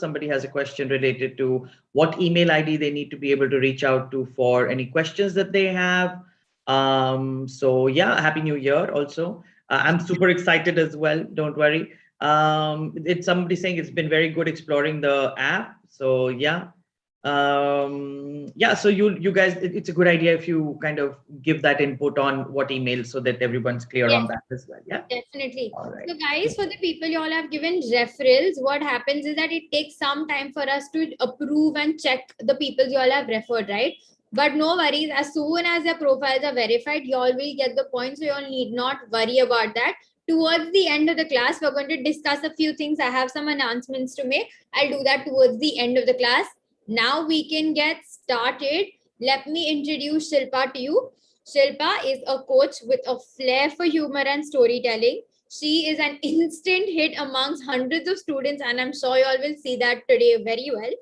somebody has a question related to what email ID they need to be able to reach out to for any questions that they have. So yeah, Happy New Year also. I'm super excited as well. Don't worry. It's somebody saying it's been very good exploring the app. So yeah, yeah, so you guys, it's a good idea if you kind of give that input on what email so that everyone's clear Yes, on that as well. Yeah. definitely. All right. So, guys, for the people you all have given referrals, what happens is that it takes some time for us to approve and check the people you all have referred, right? But no worries, as soon as their profiles are verified, you all will get the points. So, you all need not worry about that. Towards the end of the class, we're going to discuss a few things. I have some announcements to make. I'll do that towards the end of the class. Now we can get started. Let me introduce Shilpa to you. Shilpa is a coach with a flair for humor and storytelling. She is an instant hit amongst hundreds of students, and I'm sure you all will see that today very well.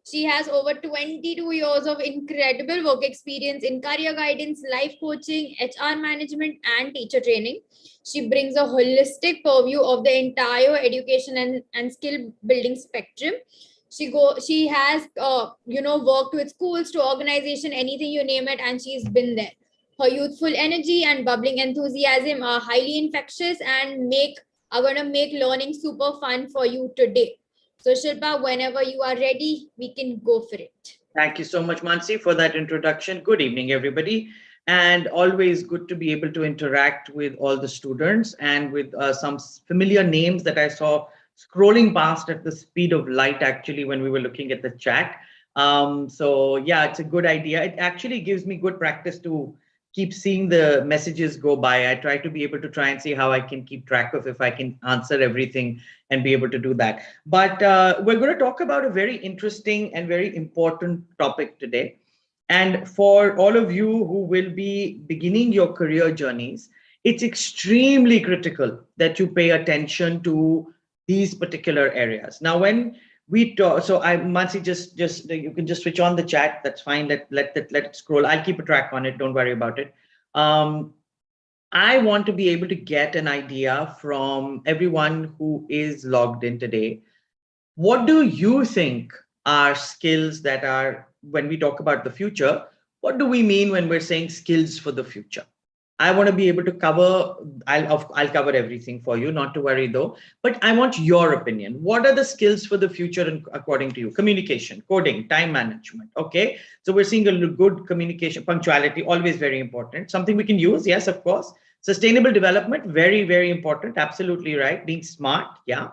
She has over 22 years of incredible work experience in career guidance, life coaching, HR management, and teacher training. She brings a holistic purview of the entire education and skill building spectrum. She has worked with schools to organization, anything you name it, and she's been there. Her youthful energy and bubbling enthusiasm are highly infectious and are going to make learning super fun for you today. So Shilpa, whenever you are ready, we can go for it. Thank you so much, Mansi, for that introduction. Good evening, everybody. And always good to be able to interact with all the students and with some familiar names that I saw scrolling past at the speed of light, actually, when we were looking at the chat. So yeah, it's a good idea. It actually gives me good practice to keep seeing the messages go by. I try to be able to try and see how I can keep track of if I can answer everything and be able to do that. But we're going to talk about a very interesting and very important topic today. And for all of you who will be beginning your career journeys, it's extremely critical that you pay attention to these particular areas. Now, when we talk, so I, Mansi, just you can just switch on the chat. That's fine. Let it scroll. I'll keep a track on it. Don't worry about it. I want to be able to get an idea from everyone who is logged in today. What do you think are skills that are, when we talk about the future, what do we mean when we're saying skills for the future? I want to be able to cover, I'll cover everything for you, not to worry though, but I want your opinion. What are the skills for the future according to you? Communication, coding, time management. Okay. So we're seeing a good communication, punctuality, always very important. Something we can use. Yes, of course. Sustainable development, very, very important. Absolutely right. Being smart. Yeah.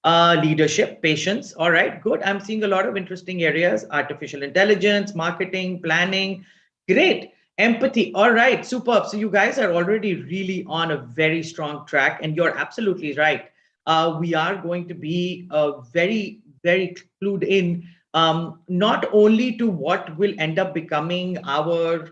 Leadership, patience. All right, good. I'm seeing a lot of interesting areas. Artificial intelligence, marketing, planning. Great. Empathy. All right, superb. So you guys are already really on a very strong track, and you're absolutely right. We are going to be very, very clued in, not only to what will end up becoming our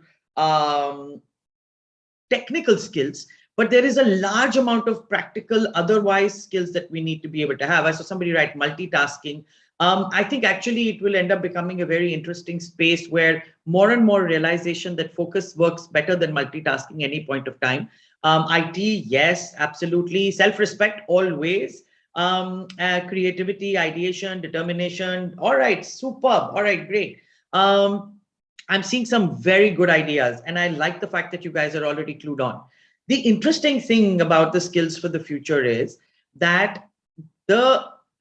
technical skills, but there is a large amount of practical, otherwise skills that we need to be able to have. I saw somebody write multitasking. I think actually it will end up becoming a very interesting space where more and more realization that focus works better than multitasking any point of time. IT, yes, absolutely. Self-respect, always. Creativity, ideation, determination. All right, superb. All right, great. I'm seeing some very good ideas, and I like the fact that you guys are already clued on. The interesting thing about the skills for the future is that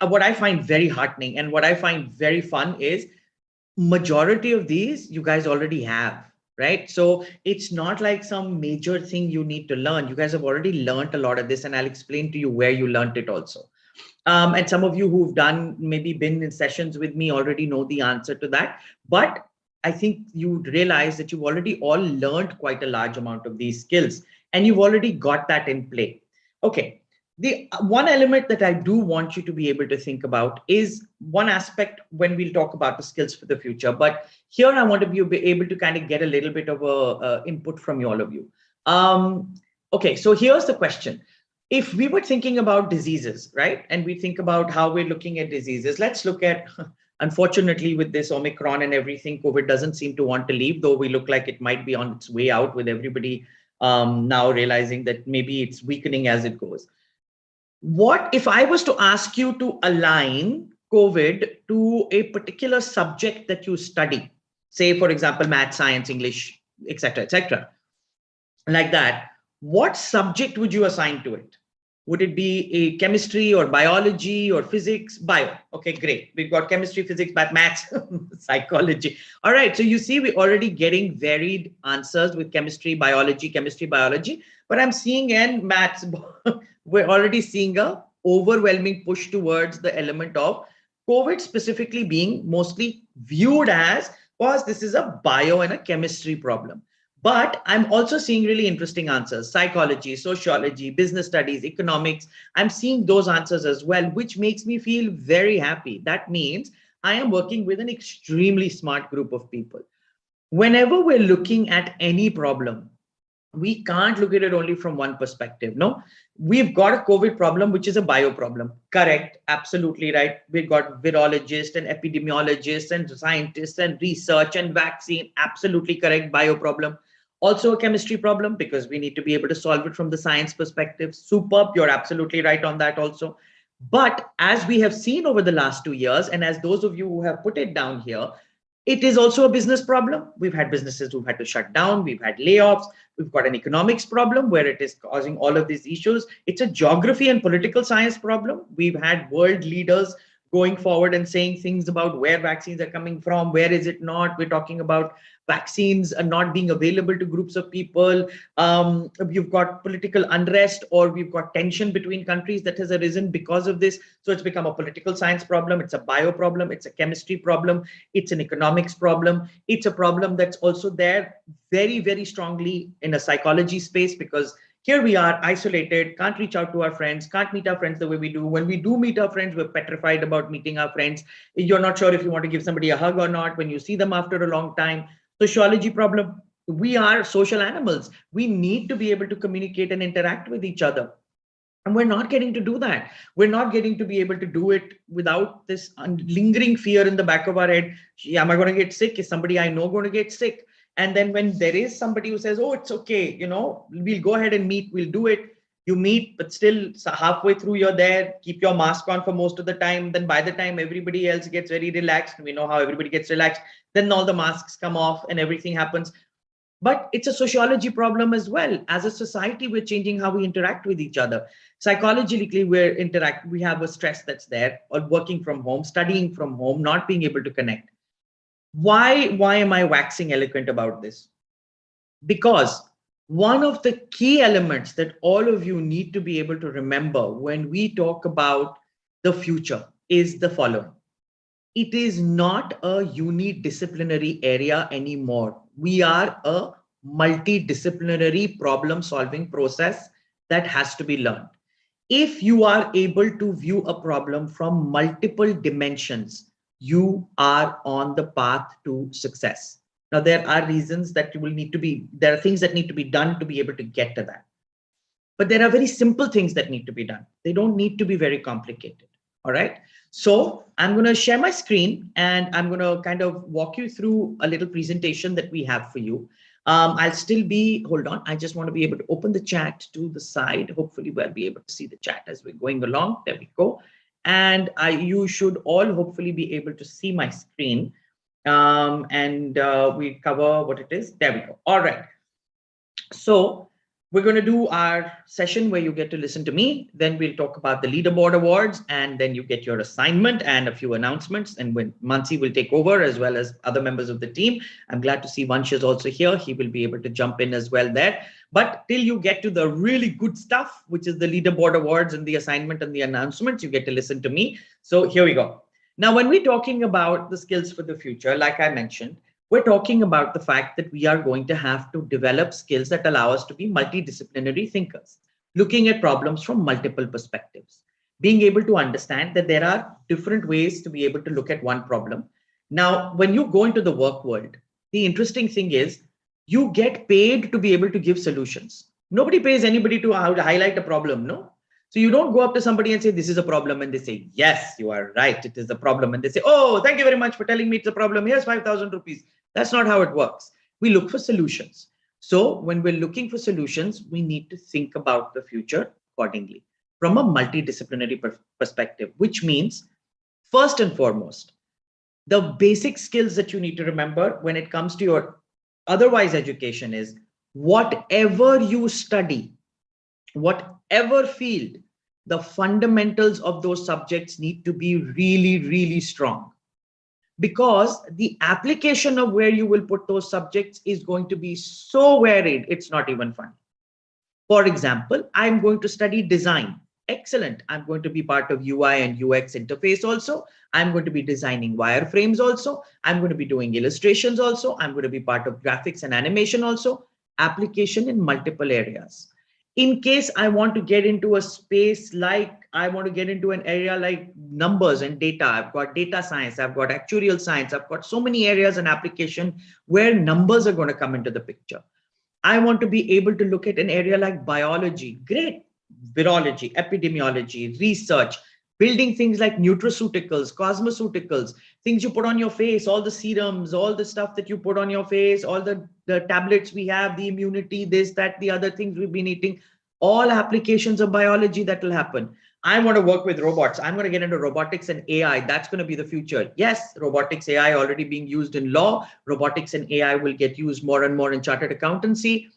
what I find very heartening and what I find very fun is majority of these you guys already have, right? So it's not like some major thing you need to learn. You guys have already learned a lot of this, and I'll explain to you where you learned it also. And some of you who've done, maybe been in sessions with me already know the answer to that. But I think you realize that you've already all learned quite a large amount of these skills, and you've already got that in play. Okay. The one element that I do want you to be able to think about is one aspect when we'll talk about the skills for the future. But here I want to be able to kind of get a little bit of a input from all of you. Okay, so here's the question. If we were thinking about diseases, right, and we think about how we're looking at diseases, let's look at, unfortunately, with this Omicron and everything, COVID doesn't seem to want to leave, though we look like it might be on its way out with everybody now realizing that maybe it's weakening as it goes. What if I was to ask you to align COVID to a particular subject that you study, say, for example, math, science, English, etc., like that, what subject would you assign to it? Would it be a chemistry or biology or physics? Bio. Okay, great. We've got chemistry, physics, maths, psychology. All right. So you see, we're already getting varied answers with chemistry, biology. But I'm seeing in maths, we're already seeing a overwhelming push towards the element of COVID specifically being mostly viewed as, was this is a bio and a chemistry problem. But I'm also seeing really interesting answers: psychology, sociology, business studies, economics. I'm seeing those answers as well, which makes me feel very happy. That means I am working with an extremely smart group of people. Whenever we're looking at any problem, we can't look at it only from one perspective. No, we've got a COVID problem, which is a bio problem. Correct. Absolutely right. We've got virologists and epidemiologists and scientists and research and vaccine. Absolutely correct. Bio problem. Also a chemistry problem because we need to be able to solve it from the science perspective. Superb. You're absolutely right on that also. But as we have seen over the last 2 years, and as those of you who have put it down here, it is also a business problem. We've had businesses who've had to shut down. We've had layoffs. We've got an economics problem where it is causing all of these issues. It's a geography and political science problem. We've had world leaders going forward and saying things about where vaccines are coming from, where is it not. We're talking about vaccines are not being available to groups of people. You've got political unrest, or we've got tension between countries that has arisen because of this. So it's become a political science problem. It's a bio problem. It's a chemistry problem. It's an economics problem. It's a problem that's also there very, very strongly in a psychology space, because here we are isolated, can't reach out to our friends, can't meet our friends the way we do. When we do meet our friends, we're petrified about meeting our friends. You're not sure if you want to give somebody a hug or not when you see them after a long time. Sociology problem. We are social animals. We need to be able to communicate and interact with each other. And we're not getting to do that. We're not getting to be able to do it without this lingering fear in the back of our head. Am I going to get sick? Is somebody I know going to get sick? And then when there is somebody who says, oh, it's okay, we'll go ahead and meet, we'll do it. You meet, but still halfway through you're there, keep your mask on for most of the time. Then by the time everybody else gets very relaxed, we know how everybody gets relaxed, then all the masks come off and everything happens. But it's a sociology problem as well. As a society, we're changing how we interact with each other. Psychologically, we have a stress that's there, or working from home, studying from home, not being able to connect. Why am I waxing eloquent about this? Because one of the key elements that all of you need to be able to remember when we talk about the future is the following. It is not a unidisciplinary area anymore. We are a multidisciplinary problem-solving process that has to be learned. If you are able to view a problem from multiple dimensions, you are on the path to success. Now, there are reasons that there are things that need to be done to be able to get to that. But there are very simple things that need to be done. They don't need to be very complicated. All right. So I'm going to share my screen and I'm going to kind of walk you through a little presentation that we have for you. I'll still hold on. I just want to be able to open the chat to the side. Hopefully we'll be able to see the chat as we're going along. There we go. And you should all hopefully be able to see my screen. We cover what it is. There we go. All right. So we're going to do our session where you get to listen to me. Then we'll talk about the leaderboard awards, and then you get your assignment and a few announcements. And when Mansi will take over, as well as other members of the team. I'm glad to see Vansh is also here. He will be able to jump in as well there. But till you get to the really good stuff, which is the leaderboard awards and the assignment and the announcements, you get to listen to me. So here we go. Now, when we're talking about the skills for the future, like I mentioned, we're talking about the fact that we are going to have to develop skills that allow us to be multidisciplinary thinkers, looking at problems from multiple perspectives, being able to understand that there are different ways to be able to look at one problem. Now, when you go into the work world, the interesting thing is you get paid to be able to give solutions. Nobody pays anybody to highlight a problem, no? So you don't go up to somebody and say, this is a problem. And they say, yes, you are right. It is a problem. And they say, oh, thank you very much for telling me it's a problem. Here's 5,000 rupees. That's not how it works. We look for solutions. So when we're looking for solutions, we need to think about the future accordingly from a multidisciplinary perspective, which means First and foremost, the basic skills that you need to remember when it comes to your otherwise education is whatever you study, whatever field, the fundamentals of those subjects need to be really, really strong, because the application of where you will put those subjects is going to be so varied, it's not even fun. For example, I'm going to study design. Excellent. I'm going to be part of UI and UX interface also. I'm going to be designing wireframes also. I'm going to be doing illustrations also. I'm going to be part of graphics and animation also. Application in multiple areas. In case I want to get into a space like I want to get into an area like numbers and data, I've got data science, I've got actuarial science, I've got so many areas and application where numbers are going to come into the picture. I want to be able to look at an area like biology. Great. Virology, epidemiology, research, building things like nutraceuticals, cosmeceuticals, things you put on your face, all the serums, all the stuff that you put on your face, all the tablets we have, the immunity, this, that, the other things we've been eating, all applications of biology that will happen. I want to work with robots. I'm going to get into robotics and AI. That's going to be the future. Yes, robotics, AI already being used in law. Robotics and AI will get used more and more in chartered accountancy,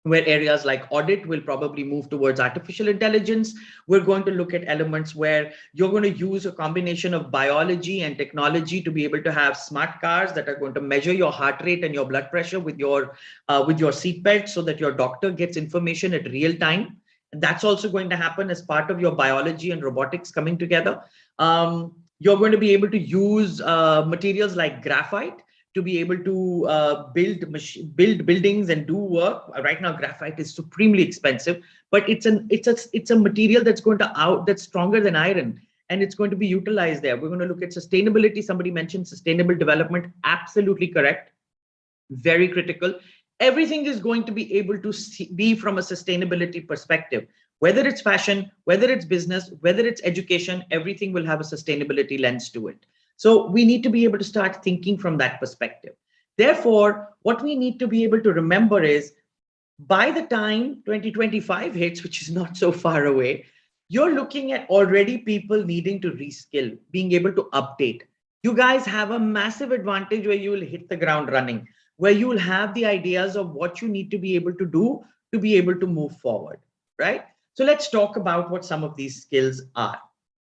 where areas like audit will probably move towards artificial intelligence. We're going to look at elements where you're going to use a combination of biology and technology to be able to have smart cars that are going to measure your heart rate and your blood pressure with your seatbelt, so that your doctor gets information at real time. And that's also going to happen as part of your biology and robotics coming together. You're going to be able to use materials like graphite to be able to build buildings and do work. Right now, graphite is supremely expensive, but it's a material that's stronger than iron, and it's going to be utilized there. We're going to look at sustainability. Somebody mentioned sustainable development. Absolutely correct. Very critical. Everything is going to be able to be from a sustainability perspective. Whether it's fashion, whether it's business, whether it's education, everything will have a sustainability lens to it. So we need to be able to start thinking from that perspective. Therefore, what we need to be able to remember is by the time 2025 hits, which is not so far away, you're looking at already people needing to reskill, being able to update. You guys have a massive advantage where you will hit the ground running, where you will have the ideas of what you need to be able to do to be able to move forward, right? So let's talk about what some of these skills are.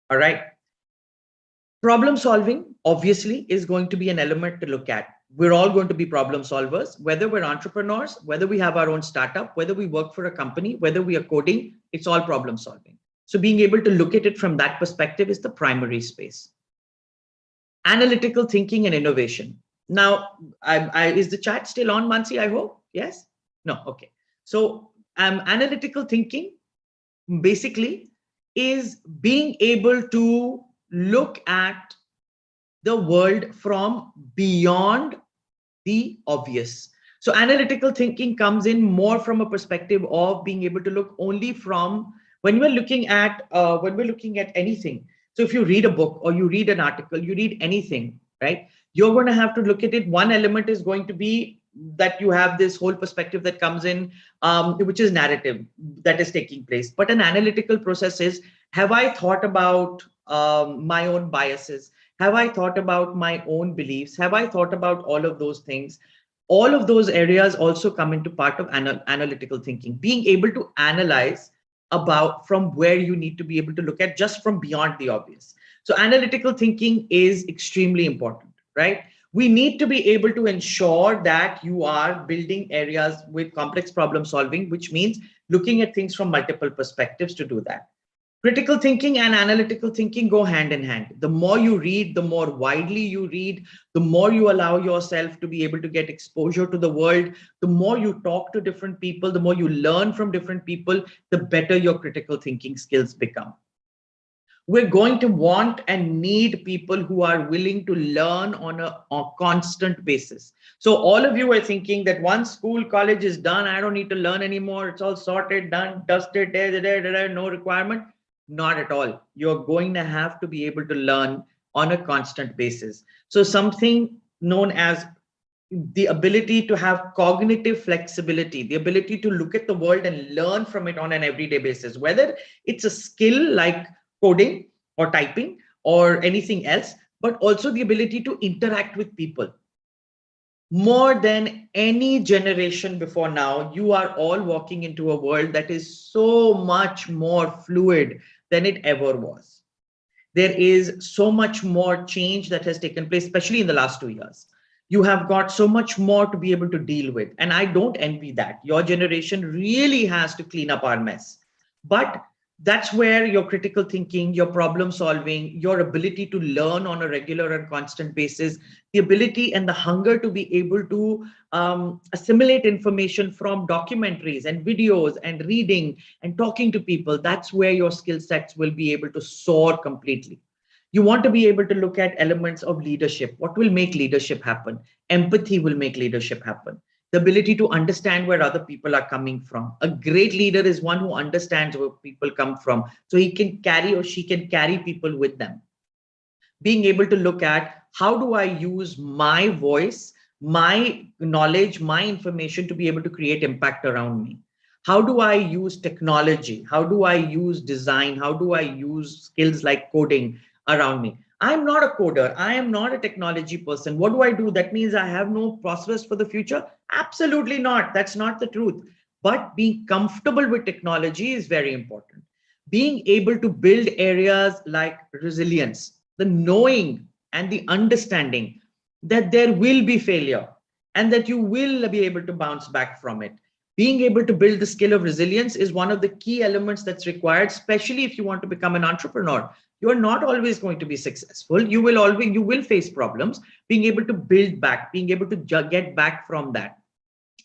All right. Problem solving, obviously, is going to be an element to look at. We're all going to be problem solvers, whether we're entrepreneurs, whether we have our own startup, whether we work for a company, whether we are coding, it's all problem solving. So being able to look at it from that perspective is the primary space. Analytical thinking and innovation. Now, is the chat still on, Mansi? I hope. Yes? No? Okay. So analytical thinking basically is being able to look at the world from beyond the obvious. So analytical thinking comes in more from a perspective of being able to look only from when we're looking at anything. So if you read a book or you read an article, you read anything, right? You're going to have to look at it. One element is going to be that you have this whole perspective that comes in, which is narrative that is taking place. But an analytical process is, have I thought about my own biases? Have I thought about my own beliefs? Have I thought about all of those things? All of those areas also come into part of analytical thinking, being able to analyze about from where you need to be able to look at just from beyond the obvious. So analytical thinking is extremely important, right? We need to be able to ensure that you are building areas with complex problem solving, which means looking at things from multiple perspectives to do that. Critical thinking and analytical thinking go hand in hand. The more you read, the more widely you read, the more you allow yourself to be able to get exposure to the world, the more you talk to different people, the more you learn from different people, the better your critical thinking skills become. We're going to want and need people who are willing to learn on a constant basis. So all of you are thinking that once school, college is done, I don't need to learn anymore. It's all sorted, done, dusted, no requirement. Not at all. You're going to have to be able to learn on a constant basis. So something known as the ability to have cognitive flexibility, the ability to look at the world and learn from it on an everyday basis, whether it's a skill like coding or typing, or anything else, but also the ability to interact with people. More than any generation before now, you are all walking into a world that is so much more fluid than it ever was. There is so much more change that has taken place, especially in the last 2 years. You have got so much more to be able to deal with. And I don't envy that. Your generation really has to clean up our mess. But that's where your critical thinking, your problem solving, your ability to learn on a regular and constant basis, the ability and the hunger to be able to assimilate information from documentaries and videos and reading and talking to people, that's where your skill sets will be able to soar completely. You want to be able to look at elements of leadership. What will make leadership happen? Empathy will make leadership happen. The ability to understand where other people are coming from. A great leader is one who understands where people come from, so he can carry or she can carry people with them. Being able to look at how do I use my voice, my knowledge, my information to be able to create impact around me. How do I use technology? How do I use design? How do I use skills like coding around me? I'm not a coder. I am not a technology person. What do I do? That means I have no prospects for the future? Absolutely not. That's not the truth. But being comfortable with technology is very important. Being able to build areas like resilience, the knowing and the understanding that there will be failure and that you will be able to bounce back from it. Being able to build the skill of resilience is one of the key elements that's required, especially if you want to become an entrepreneur. You are not always going to be successful. You will face problems. Being able to build back, being able to get back from that,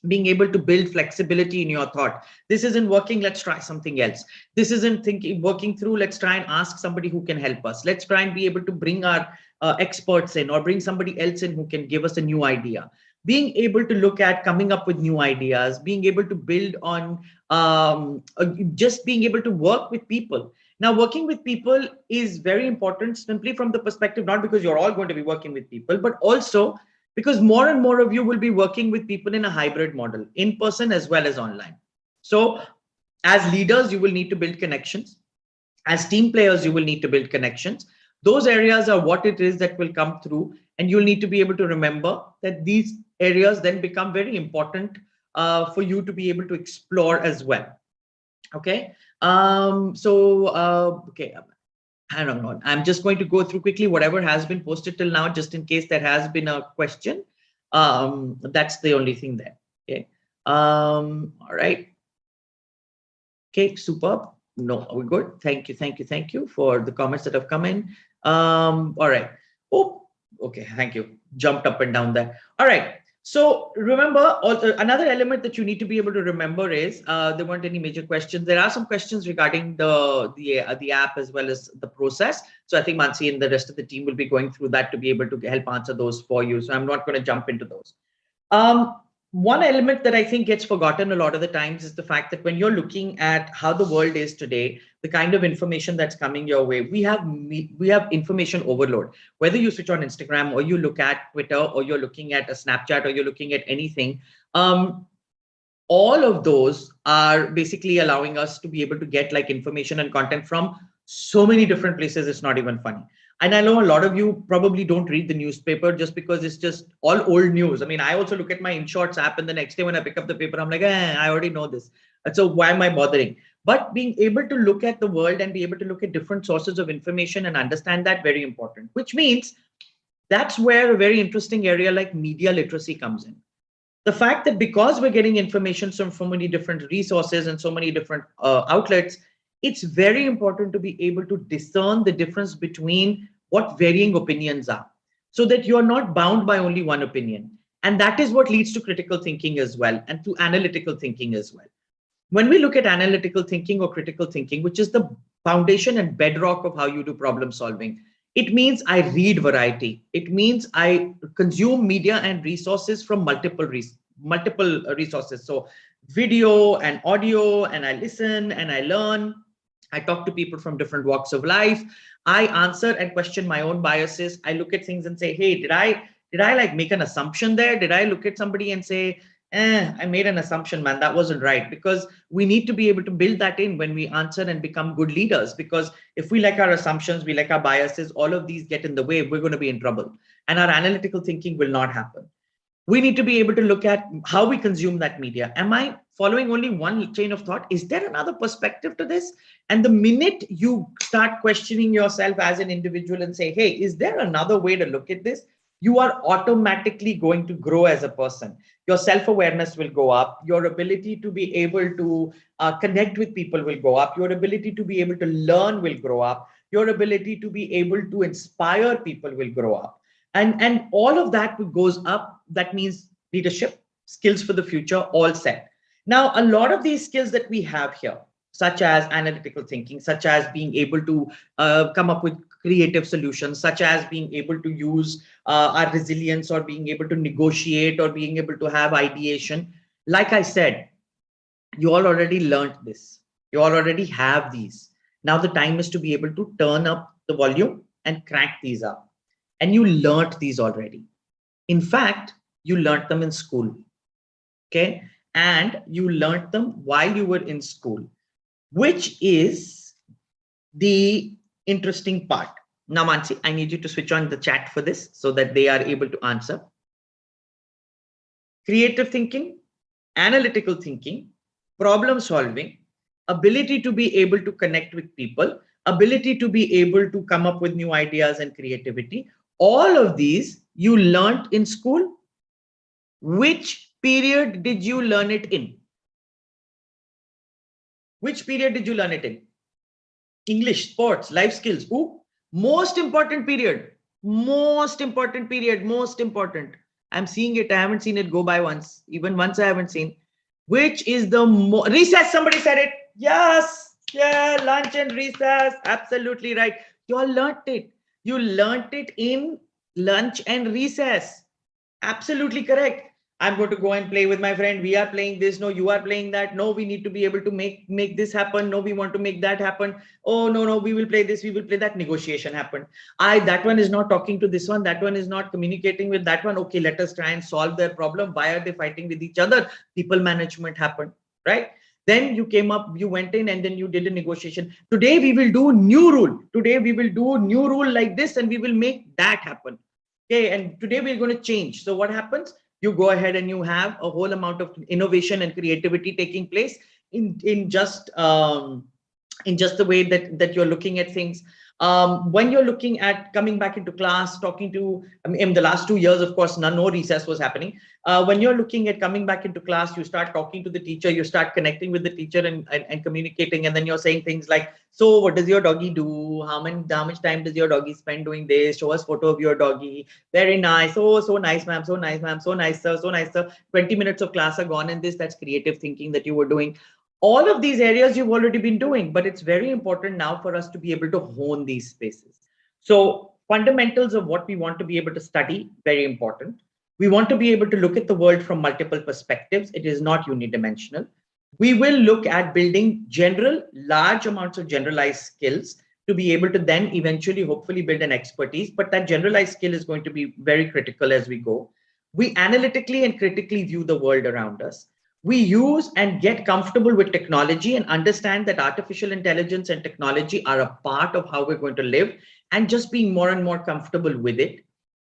being able to build flexibility in your thought. This isn't working, let's try something else. This isn't thinking working through, let's try and ask somebody who can help us. Let's try and be able to bring our experts in or bring somebody else in who can give us a new idea. Being able to look at coming up with new ideas, being able to build on just being able to work with people. Now, working with people is very important simply from the perspective, not because you're all going to be working with people, but also because more and more of you will be working with people in a hybrid model, in person as well as online. So as leaders, you will need to build connections. As team players, you will need to build connections. Those areas are what it is that will come through, and you'll need to be able to remember that these areas then become very important for you to be able to explore as well. Okay. Okay. I don't know. I'm just going to go through quickly whatever has been posted till now, just in case there has been a question. That's the only thing there. Okay. All right. Okay, superb. No, we're good. Thank you, thank you, thank you for the comments that have come in. All right. Oh, okay, thank you. Jumped up and down there. All right. So remember, also, another element that you need to be able to remember is there weren't any major questions. There are some questions regarding the app as well as the process. So I think Mansi and the rest of the team will be going through that to be able to help answer those for you. So I'm not going to jump into those. One element that I think gets forgotten a lot of the times is the fact that when you're looking at how the world is today, the kind of information that's coming your way, we have information overload. Whether you switch on Instagram or you look at Twitter or you're looking at a Snapchat or you're looking at anything, all of those are basically allowing us to be able to get like information and content from so many different places. It's not even funny. And I know a lot of you probably don't read the newspaper just because it's just all old news. I mean, I also look at my InShorts app, and the next day when I pick up the paper, I'm like, I already know this. And so why am I bothering? But being able to look at the world and be able to look at different sources of information and understand that, very important, which means that's where a very interesting area like media literacy comes in. The fact that because we're getting information from so many different resources and so many different outlets, it's very important to be able to discern the difference between what varying opinions are, so that you're not bound by only one opinion. And that is what leads to critical thinking as well, and to analytical thinking as well. When we look at analytical thinking or critical thinking, which is the foundation and bedrock of how you do problem solving, it means I read variety. It means I consume media and resources from multiple resources. So video and audio, and I listen and I learn. I talk to people from different walks of life. I answer and question my own biases. I look at things and say, hey, did I like make an assumption there? Did I look at somebody and say, I made an assumption, man, that wasn't right. Because we need to be able to build that in when we answer and become good leaders. Because if we like our assumptions, we like our biases, all of these get in the way, we're going to be in trouble. And our analytical thinking will not happen. We need to be able to look at how we consume that media. Am I following only one chain of thought? Is there another perspective to this? And the minute you start questioning yourself as an individual and say, hey, is there another way to look at this? You are automatically going to grow as a person. Your self-awareness will go up. Your ability to be able to connect with people will go up. Your ability to be able to learn will grow up. Your ability to be able to inspire people will grow up. And all of that goes up. That means leadership skills for the future, all set. Now, a lot of these skills that we have here, such as analytical thinking, such as being able to come up with creative solutions, such as being able to use our resilience, or being able to negotiate, or being able to have ideation. Like I said, you all already learned this. You all already have these. Now the time is to be able to turn up the volume and crank these up. And you learned these already. In fact, you learned them in school. Okay. And you learned them while you were in school, which is the interesting part. Now, Mansi, I need you to switch on the chat for this so that they are able to answer. Creative thinking, analytical thinking, problem solving, ability to be able to connect with people, ability to be able to come up with new ideas and creativity. All of these you learned in school. Which period did you learn it in? Which period did you learn it in? English, sports, life skills. Ooh, most important period. Most important period. Most important. I'm seeing it. I haven't seen it go by once. Even once I haven't seen. Which is the recess? Somebody said it. Yes. Yeah. Lunch and recess. Absolutely right. You all learnt it. You learnt it in lunch and recess. Absolutely correct. I'm going to go and play with my friend. We are playing this. No, you are playing that. No, we need to be able to make this happen. No, we want to make that happen. Oh, no, we will play this. We will play that. Negotiation happened. That one is not talking to this one. That one is not communicating with that one. Okay, let us try and solve their problem. Why are they fighting with each other? People management happened, right? Then you came up, you went in, and then you did a negotiation. Today we will do new rule. Today we will do new rule like this, and we will make that happen. Okay, and today we're going to change. So what happens? You go ahead and you have a whole amount of innovation and creativity taking place in just the way that you're looking at things. When you're looking at coming back into class, talking to, I mean, in the last 2 years, of course, no recess was happening. When you're looking at coming back into class, you start talking to the teacher, you start connecting with the teacher and communicating. And then you're saying things like, so what does your doggy do? How much time does your doggy spend doing this? Show us photo of your doggy. Very nice. Oh, so nice, ma'am. So nice, ma'am. So nice, sir. So nice, sir. 20 minutes of class are gone in this. That's creative thinking that you were doing. All of these areas you've already been doing, but it's very important now for us to be able to hone these spaces. So fundamentals of what we want to be able to study, very important. We want to be able to look at the world from multiple perspectives. It is not unidimensional. We will look at building large amounts of generalized skills to be able to then eventually, hopefully build an expertise, but that generalized skill is going to be very critical as we go. We analytically and critically view the world around us. We use and get comfortable with technology and understand that artificial intelligence and technology are a part of how we're going to live, and just being more and more comfortable with it.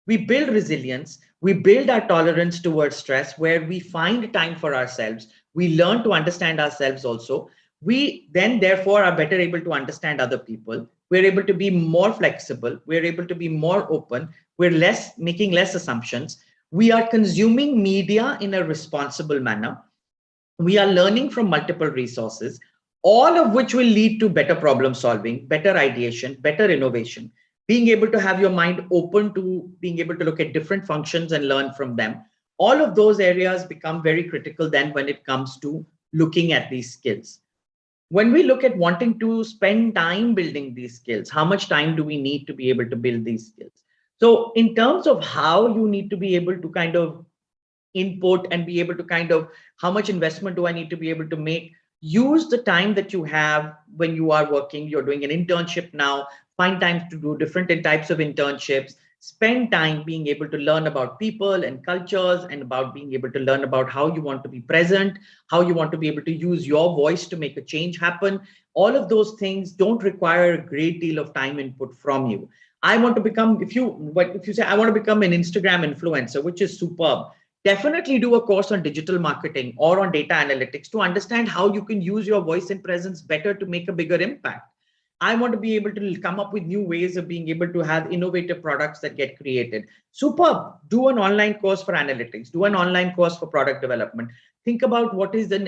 We build resilience. We build our tolerance towards stress, where we find time for ourselves. We learn to understand ourselves also. We then therefore are better able to understand other people. We're able to be more flexible. We're able to be more open. We're making less assumptions. We are consuming media in a responsible manner. We are learning from multiple resources, all of which will lead to better problem solving, better ideation, better innovation, being able to have your mind open to being able to look at different functions and learn from them. All of those areas become very critical then when it comes to looking at these skills. When we look at wanting to spend time building these skills, how much time do we need to be able to build these skills? So in terms of how you need to be able to kind of input and be able to kind of, how much investment do I need to be able to make? Use the time that you have when you are working. You're doing an internship now. Find time to do different types of internships. Spend time being able to learn about people and cultures, and about being able to learn about how you want to be present, how you want to be able to use your voice to make a change happen. All of those things don't require a great deal of time input from you. I want to become, if you say, I want to become an Instagram influencer, which is superb, definitely do a course on digital marketing or on data analytics to understand how you can use your voice and presence better to make a bigger impact. I want to be able to come up with new ways of being able to have innovative products that get created. Superb. Do an online course for analytics. Do an online course for product development. Think about what is the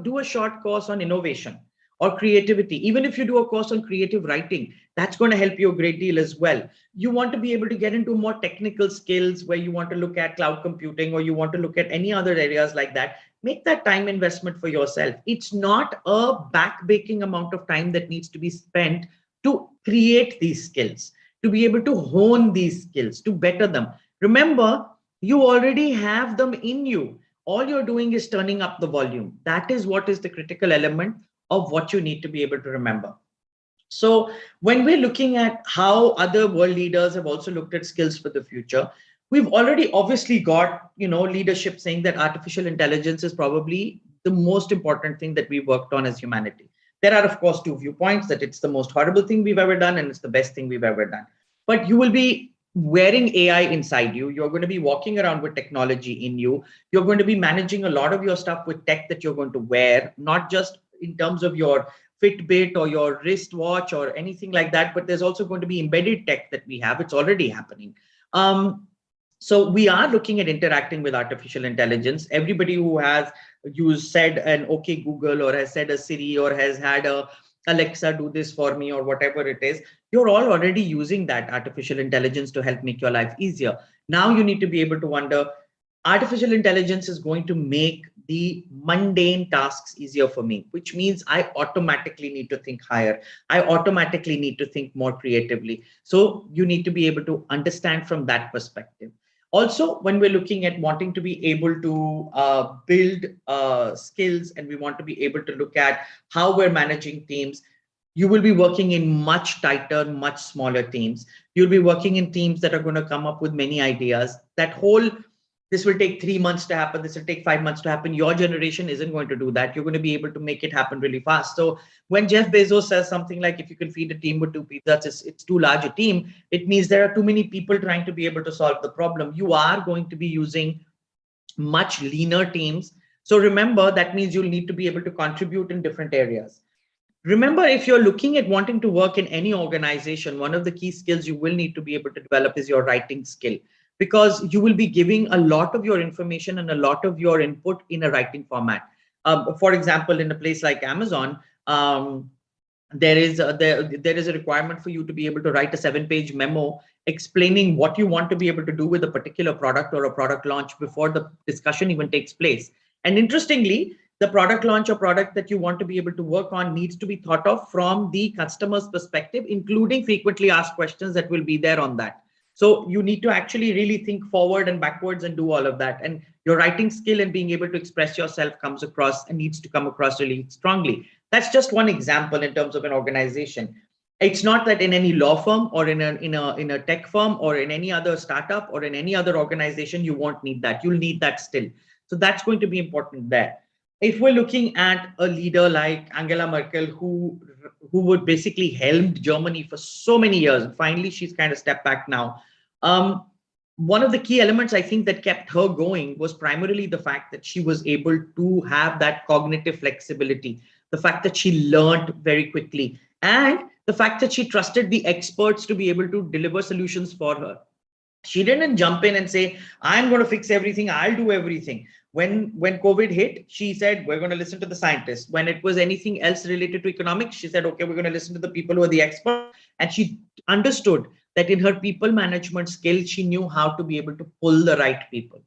do a short course on innovation or creativity. Even if you do a course on creative writing, that's going to help you a great deal as well. You want to be able to get into more technical skills where you want to look at cloud computing, or you want to look at any other areas like that. Make that time investment for yourself. It's not a back-breaking amount of time that needs to be spent to create these skills, to be able to hone these skills, to better them. Remember, you already have them in you. All you're doing is turning up the volume. That is what is the critical element of what you need to be able to remember. So when we're looking at how other world leaders have also looked at skills for the future, we've already obviously got, leadership saying that artificial intelligence is probably the most important thing that we worked on as humanity. There are, of course, two viewpoints, that it's the most horrible thing we've ever done and it's the best thing we've ever done. But you will be wearing AI inside you. You're going to be walking around with technology in you. You're going to be managing a lot of your stuff with tech that you're going to wear, not just in terms of your Fitbit or your wristwatch or anything like that, but there's also going to be embedded tech that we have. It's already happening. So we are looking at interacting with artificial intelligence. Everybody who has said an OK Google, or has said a Siri, or has had a Alexa do this for me, or whatever it is, you're all already using that artificial intelligence to help make your life easier. Now you need to be able to wonder, artificial intelligence is going to make the mundane tasks easier for me, which means I automatically need to think higher. I automatically need to think more creatively. So you need to be able to understand from that perspective. Also, when we're looking at wanting to be able to build skills, and we want to be able to look at how we're managing teams, you will be working in much tighter, much smaller teams. You'll be working in teams that are going to come up with many ideas. This will take 3 months to happen, this will take 5 months to happen. Your generation isn't going to do that. You're going to be able to make it happen really fast. So when Jeff Bezos says something like, if you can feed a team with 2 pizzas, it's too large a team, it means there are too many people trying to be able to solve the problem. You are going to be using much leaner teams. So remember, that means you'll need to be able to contribute in different areas. Remember, if you're looking at wanting to work in any organization, one of the key skills you will need to be able to develop is your writing skill, because you will be giving a lot of your information and a lot of your input in a writing format. For example, in a place like Amazon, there is a requirement for you to be able to write a 7-page memo explaining what you want to be able to do with a particular product or a product launch before the discussion even takes place. And interestingly, the product launch or product that you want to be able to work on needs to be thought of from the customer's perspective, including frequently asked questions that will be there on that. So you need to actually really think forward and backwards and do all of that. And your writing skill and being able to express yourself comes across and needs to come across really strongly. That's just one example in terms of an organization. It's not that in any law firm or in a tech firm or in any other startup or in any other organization, you won't need that. You'll need that still. So that's going to be important there. If we're looking at a leader like Angela Merkel, who would basically helmed Germany for so many years, and finally she's kind of stepped back now. One of the key elements I think that kept her going was primarily the fact that she was able to have that cognitive flexibility, the fact that she learned very quickly, and the fact that she trusted the experts to be able to deliver solutions for her. She didn't jump in and say, I'm going to fix everything, I'll do everything. When COVID hit, she said, we're going to listen to the scientists. When it was anything else related to economics, she said, okay, we're going to listen to the people who are the experts. And she understood that in her people management skill, she knew how to be able to pull the right people,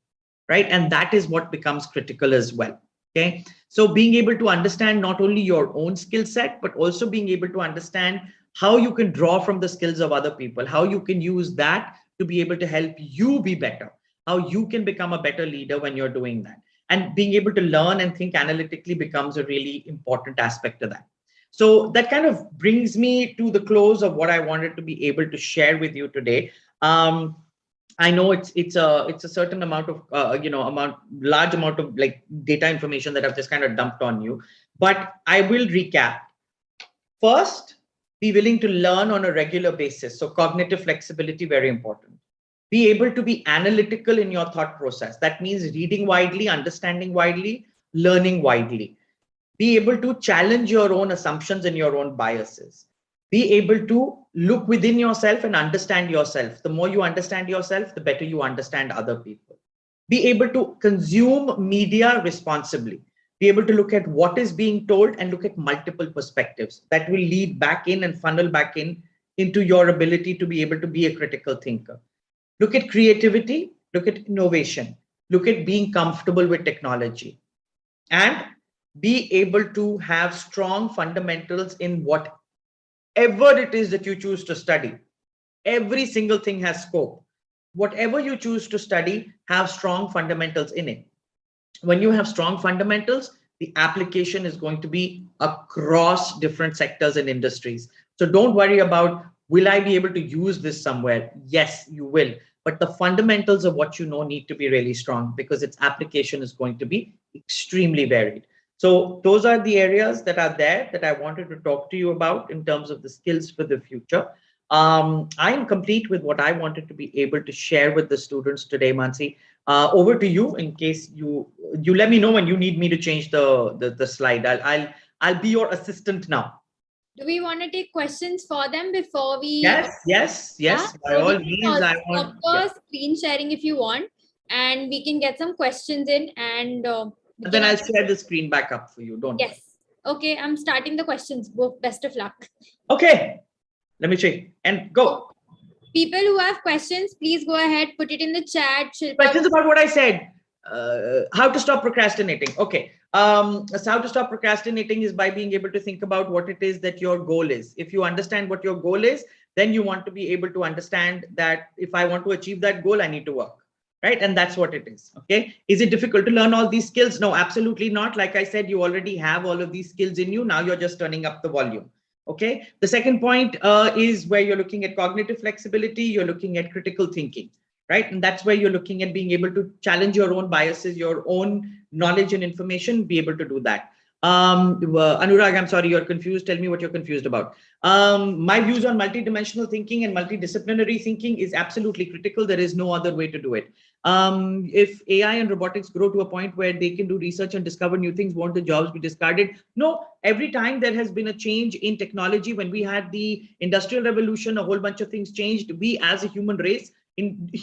right? And that is what becomes critical as well. Okay. So being able to understand not only your own skill set, but also being able to understand how you can draw from the skills of other people, how you can use that to be able to help you be better, how you can become a better leader when you're doing that. And being able to learn and think analytically becomes a really important aspect of that. So that kind of brings me to the close of what I wanted to be able to share with you today. I know it's a certain amount of large amount of like data information that I've just kind of dumped on you, but I will recap. First, be willing to learn on a regular basis. So cognitive flexibility, very important. Be able to be analytical in your thought process. That means reading widely, understanding widely, learning widely. Be able to challenge your own assumptions and your own biases. Be able to look within yourself and understand yourself. The more you understand yourself, the better you understand other people. Be able to consume media responsibly. Be able to look at what is being told and look at multiple perspectives. That will lead back in and funnel back in into your ability to be able to be a critical thinker. Look at creativity, look at innovation, look at being comfortable with technology, and be able to have strong fundamentals in whatever it is that you choose to study. Every single thing has scope. Whatever you choose to study, have strong fundamentals in it. When you have strong fundamentals, the application is going to be across different sectors and industries. So don't worry about, will I be able to use this somewhere? Yes, you will. But the fundamentals of what you know need to be really strong because its application is going to be extremely varied. So those are the areas that are there that I wanted to talk to you about in terms of the skills for the future. I am complete with what I wanted to be able to share with the students today, Mansi. Over to you. In case you let me know when you need me to change the slide. I'll be your assistant now. Do we want to take questions for them before we? Yes, yes, Yeah. yes. By So we all can means, I stop want. Yeah. the screen sharing if you want, and we can get some questions in, and we And can. then I'll share the screen back up for you. Don't worry. Yes. Okay, I'm starting the questions. Best of luck. Okay. Let me check and go. People who have questions, please go ahead, put it in the chat. Shilpa. Questions about what I said. How to stop procrastinating. Okay. So how to stop procrastinating is by being able to think about what it is that your goal is. If you understand what your goal is, then you want to be able to understand that if I want to achieve that goal, I need to work. Right. And that's what it is. Okay. Is it difficult to learn all these skills? No, absolutely not. Like I said, you already have all of these skills in you. Now you're just turning up the volume. Okay. The second point is where you're looking at cognitive flexibility, you're looking at critical thinking, right? And that's where you're looking at being able to challenge your own biases, your own knowledge and information, be able to do that. Anurag, I'm sorry, you're confused. Tell me what you're confused about. My views on multidimensional thinking and multidisciplinary thinking is absolutely critical. There is no other way to do it. If AI and robotics grow to a point where they can do research and discover new things, won't the jobs be discarded? No, every time there has been a change in technology, when we had the industrial revolution, a whole bunch of things changed. We as a human race,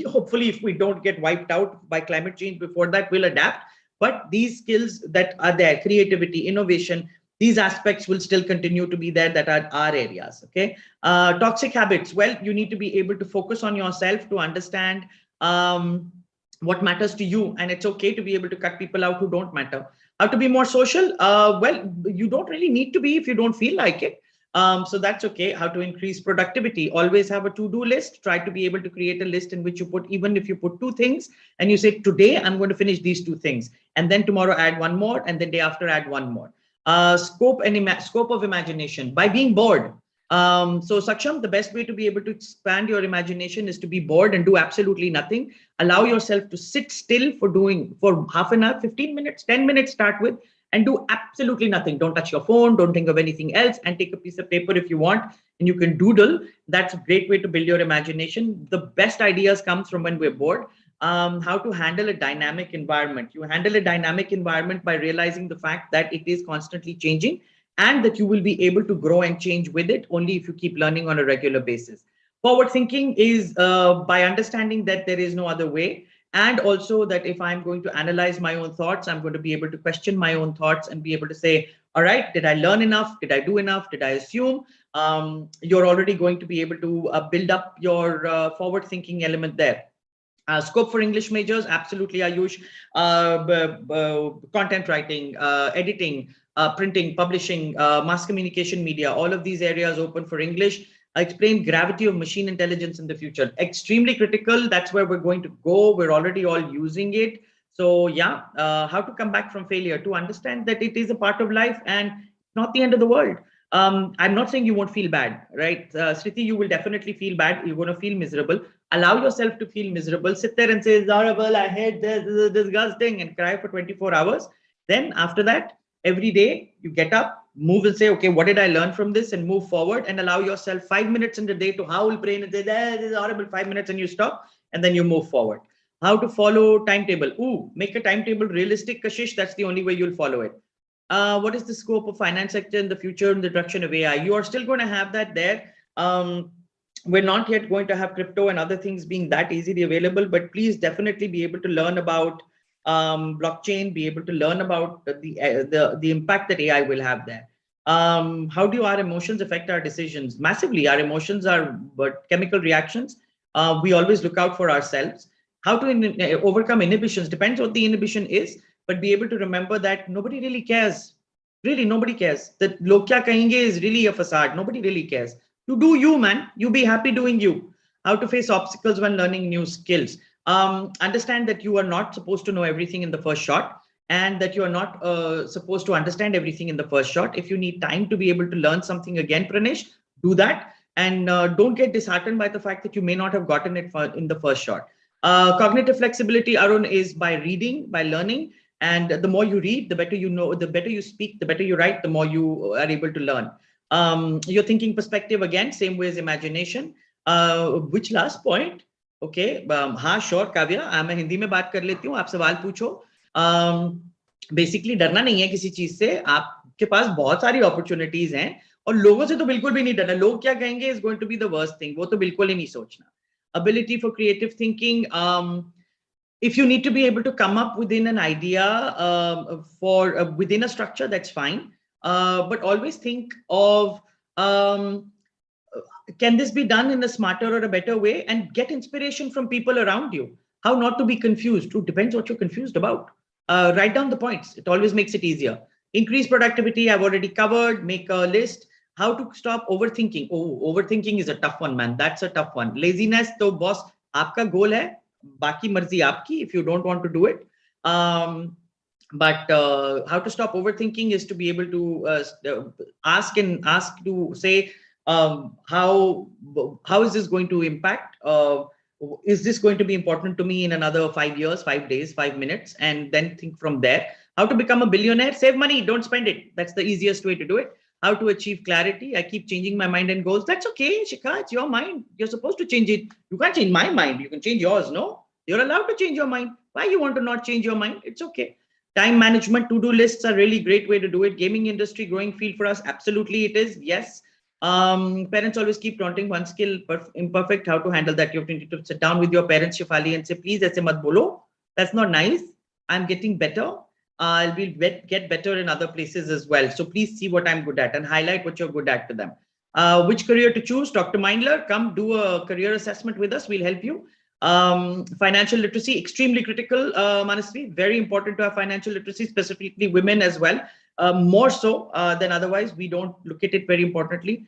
hopefully if we don't get wiped out by climate change before that, will adapt. But these skills that are there, creativity, innovation, these aspects will still continue to be there, that are our areas. Okay. Toxic habits. Well, you need to be able to focus on yourself to understand what matters to you, and it's okay to be able to cut people out who don't matter. How to be more social? Well, you don't really need to be if you don't feel like it. So that's okay. How to increase productivity? Always have a to-do list. Try to be able to create a list in which you put, even if you put two things and you say, today I'm going to finish these two things, and then tomorrow add one more, and then day after add one more. Scope of imagination by being bored. So Saksham, the best way to be able to expand your imagination is to be bored and do absolutely nothing. Allow yourself to sit still for half an hour, 15 minutes, 10 minutes, start with, and do absolutely nothing. Don't touch your phone, don't think of anything else, and take a piece of paper if you want, and you can doodle. That's a great way to build your imagination. The best ideas come from when we're bored. How to handle a dynamic environment. You handle a dynamic environment by realizing the fact that it is constantly changing, and that you will be able to grow and change with it only if you keep learning on a regular basis. Forward thinking is by understanding that there is no other way, and also that if I'm going to analyze my own thoughts, I'm going to be able to question my own thoughts and be able to say, all right, did I learn enough? Did I do enough? Did I assume? You're already going to be able to build up your forward thinking element there. Scope for English majors, absolutely, Ayush. Content writing, editing, printing, publishing, mass communication media, all of these areas open for English. I explained gravity of machine intelligence in the future. Extremely critical. That's where we're going to go. We're already all using it. So yeah, how to come back from failure, to understand that it is a part of life and not the end of the world. I'm not saying you won't feel bad, right? Sriti, you will definitely feel bad. You're going to feel miserable. Allow yourself to feel miserable. Sit there and say, it's horrible, I hate this is disgusting, and cry for 24 hours. Then after that, every day you get up, move and say, okay, what did I learn from this? And move forward and allow yourself 5 minutes in the day to howl, pray, and say, this is horrible, 5 minutes, and you stop, and then you move forward. How to follow timetable. Ooh, make a timetable realistic, Kashish. That's the only way you'll follow it. What is the scope of finance sector in the future in the direction of AI? You are still going to have that there. We're not yet going to have crypto and other things being that easily available, but please definitely be able to learn about blockchain, be able to learn about the impact that AI will have there. How do our emotions affect our decisions? Massively. Our emotions are but chemical reactions. We always look out for ourselves. How to overcome inhibitions depends what the inhibition is, but be able to remember that nobody really cares. Really, nobody cares. That log kya kahenge is really a facade. Nobody really cares. You do you, man. You be happy doing you. How to face obstacles when learning new skills. Understand that you are not supposed to know everything in the first shot, and that you are not supposed to understand everything in the first shot. If you need time to be able to learn something again, Pranesh, do that. And don't get disheartened by the fact that you may not have gotten it in the first shot. Cognitive flexibility, Arun, is by reading, by learning. And the more you read, the better you know, the better you speak, the better you write, the more you are able to learn. Your thinking perspective, again, same way as imagination. Which last point? Okay, हाँ sure Kavya, मैं हिंदी में बात कर लेती हूँ, आप सवाल पूछो. बेसिकली डरना नहीं है किसी चीज से, आपके पास बहुत सारी अपॉर्चुनिटीज हैं और लोगों से तो बिल्कुल भी नहीं डरना. लोग क्या कहेंगे is going to be the worst thing, वो तो बिल्कुल ही नहीं सोचना. Ability for creative thinking. If you need to be able to come up within an idea for within a structure, that's fine. But always think of can this be done in a smarter or a better way, and get inspiration from people around you. How not to be confused? It depends what you're confused about. Write down the points. It always makes it easier. Increase productivity. I've already covered. Make a list. How to stop overthinking. Oh, overthinking is a tough one, man. That's a tough one. Laziness, तो boss, आपका goal है. बाकी मर्जी आपकी if you don't want to do it. But how to stop overthinking is to be able to ask to say, how is this going to impact? Is this going to be important to me in another 5 years, 5 days, 5 minutes? And then think from there. How to become a billionaire? Save money, don't spend it. That's the easiest way to do it. How to achieve clarity? I keep changing my mind and goals. That's okay, Shikha, it's your mind. You're supposed to change it. You can't change my mind. You can change yours, no? You're allowed to change your mind. Why you want to not change your mind? It's okay. Time management, to-do lists are really great way to do it. Gaming industry, growing field for us. Absolutely it is, yes. Parents always keep taunting one skill imperfect. How to handle that? You need to sit down with your parents, Shifali, and say, please, aise mat bolo. That's not nice. I'm getting better. I'll get better in other places as well. So please see what I'm good at and highlight what you're good at to them. Which career to choose? Dr. Mindler, come do a career assessment with us. We'll help you. Financial literacy, extremely critical, Manasvi. Very important to have financial literacy, specifically women as well. More so than otherwise. We don't look at it very importantly.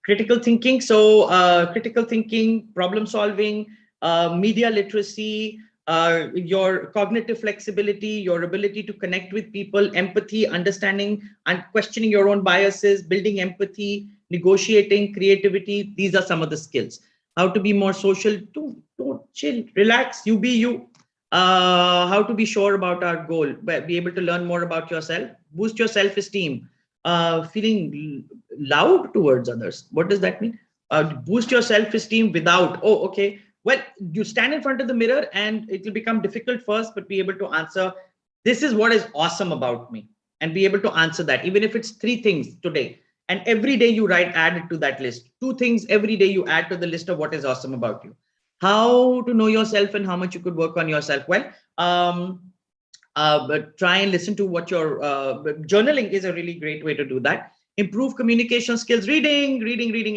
Critical thinking. So critical thinking, problem solving, media literacy, your cognitive flexibility, your ability to connect with people, empathy, understanding and questioning your own biases, building empathy, negotiating, creativity. These are some of the skills. How to be more social, don't chill, relax, you be you. How to be sure about our goal, be able to learn more about yourself, boost your self-esteem, feeling loud towards others. What does that mean? Boost your self-esteem without, oh, okay. Well, you stand in front of the mirror and it will become difficult first, but be able to answer, this is what is awesome about me, and be able to answer that, even if it's 3 things today. And every day you add it to that list. 2 things every day you add to the list of what is awesome about you. How to know yourself and how much you could work on yourself. Well, but try and listen to what your journaling is a really great way to do that. Improve communication skills. Reading.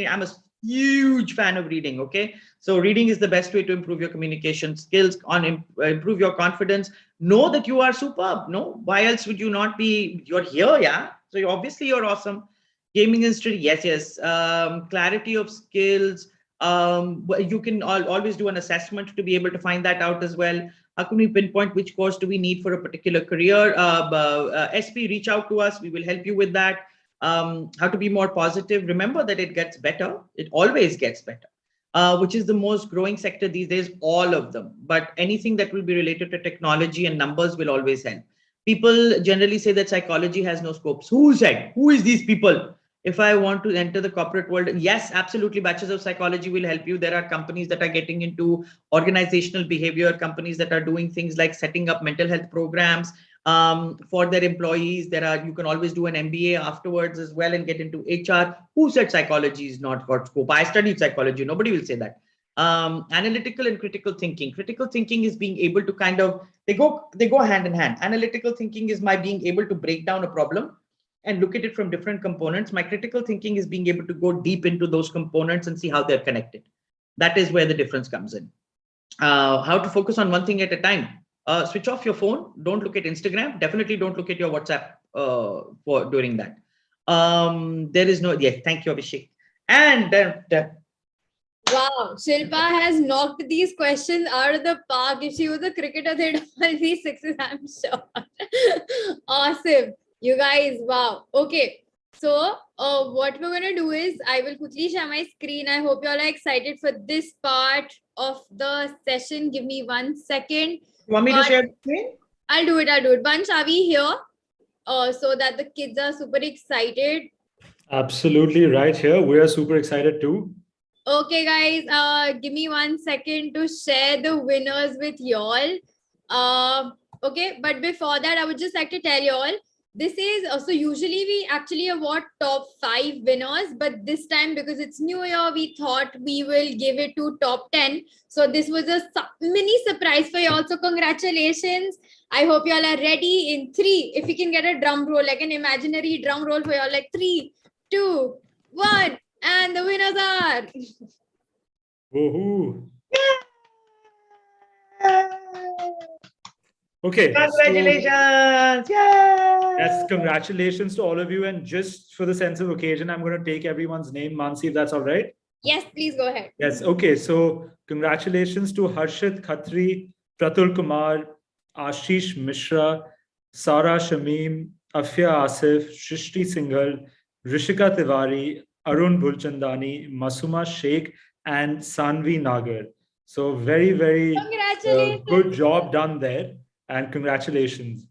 I'm a huge fan of reading. Okay, so reading is the best way to improve your communication skills, improve your confidence. Know that you are superb. No, why else would you not be? You're here, yeah. So obviously you're awesome. Gaming industry, yes. Clarity of skills. You can always do an assessment to be able to find that out as well. How can we pinpoint which course do we need for a particular career? SP, reach out to us. We will help you with that. How to be more positive. Remember that it gets better. It always gets better. which is the most growing sector these days, all of them. But anything that will be related to technology and numbers will always help. People generally say that psychology has no scopes. Who said? Who is these people? If I want to enter the corporate world, yes, absolutely. Bachelors of psychology will help you. There are companies that are getting into organizational behavior, companies that are doing things like setting up mental health programs for their employees. You can always do an MBA afterwards as well and get into HR. Who said psychology is not got scope? I studied psychology. Nobody will say that. Analytical and critical thinking. Critical thinking is being able to kind of they go hand in hand. Analytical thinking is my being able to break down a problem and look at it from different components. My critical thinking is being able to go deep into those components and see how they're connected. That is where the difference comes in. How to focus on one thing at a time. Switch off your phone. Don't look at Instagram. Definitely don't look at your WhatsApp for during that. There is no, yes, thank you, Abhishek. And wow, Shilpa has knocked these questions out of the park. If she was a cricketer, they'd all be sixes, I'm sure. Awesome. You guys, wow. Okay. So what we're going to do is I will quickly share my screen. I hope you all are excited for this part of the session. Give me 1 second. You want me to share the screen? I'll do it. Bunch, are we here? So that the kids are super excited. Absolutely right here. We are super excited too. Okay, guys, give me 1 second to share the winners with y'all. Okay, but before that, I would just like to tell y'all, this is, so usually we actually award top 5 winners, but this time because it's New Year, we thought we will give it to top 10. So this was a mini surprise for y'all. So congratulations. I hope y'all are ready in 3. If you can get a drum roll, like an imaginary drum roll for y'all, like 3, 2, 1. And the winners are. Woohoo! Okay. Congratulations! So, Yay! yes, congratulations to all of you. And just for the sense of occasion, I'm going to take everyone's name. Mansi, if that's all right. Yes, please go ahead. Yes. Okay. So congratulations to Harshit Khatri, Pratul Kumar, Ashish Mishra, Sara Shamim, Afia Asif, Shrishti Singhal, Rishika Tiwari, Arun Bulchandani, Masuma Sheikh, and Sanvi Nagar. So very, very good job done there. And congratulations.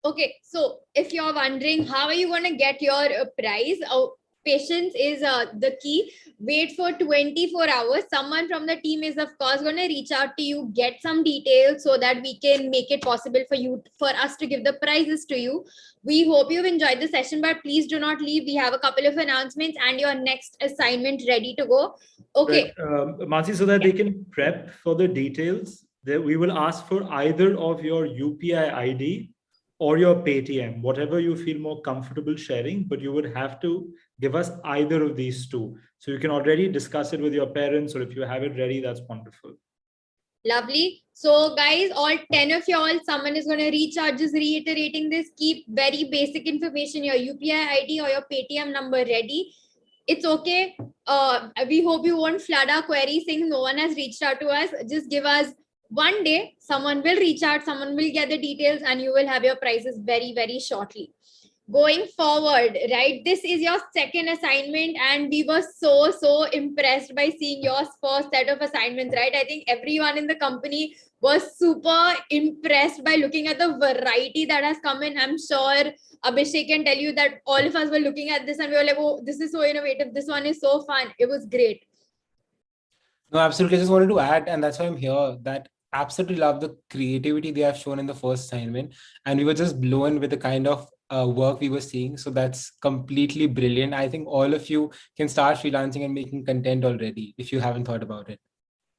Okay, so if you're wondering, how are you going to get your prize? Patience is the key. Wait for 24 hours. Someone from the team is, of course, going to reach out to you, get some details so that we can make it possible for us to give the prizes to you. We hope you've enjoyed the session, but please do not leave. We have a couple of announcements and your next assignment ready to go. Okay. Mansi, so that they can prep for the details, that we will ask for either of your UPI ID or your Paytm, whatever you feel more comfortable sharing, but you would have to give us either of these two. So you can already discuss it with your parents, or if you have it ready, that's wonderful. Lovely. So guys, all 10 of y'all, someone is going to reach out, just reiterating this, keep very basic information, your UPI ID or your Paytm number ready. It's okay. We hope you won't flood our query saying no one has reached out to us. Just give us 1 day, someone will reach out, someone will get the details, and you will have your prizes very, very shortly. Going forward, right? This is your second assignment, and we were so impressed by seeing your first set of assignments, right? I think everyone in the company was super impressed by looking at the variety that has come in. I'm sure Abhishek can tell you that all of us were looking at this and we were like, oh, this is so innovative. This one is so fun. It was great. No, absolutely. I just wanted to add, and that's why I'm here, that absolutely love the creativity they have shown in the first assignment. And we were just blown with the kind of work we were seeing. So that's completely brilliant. I think all of you can start freelancing and making content already if you haven't thought about it.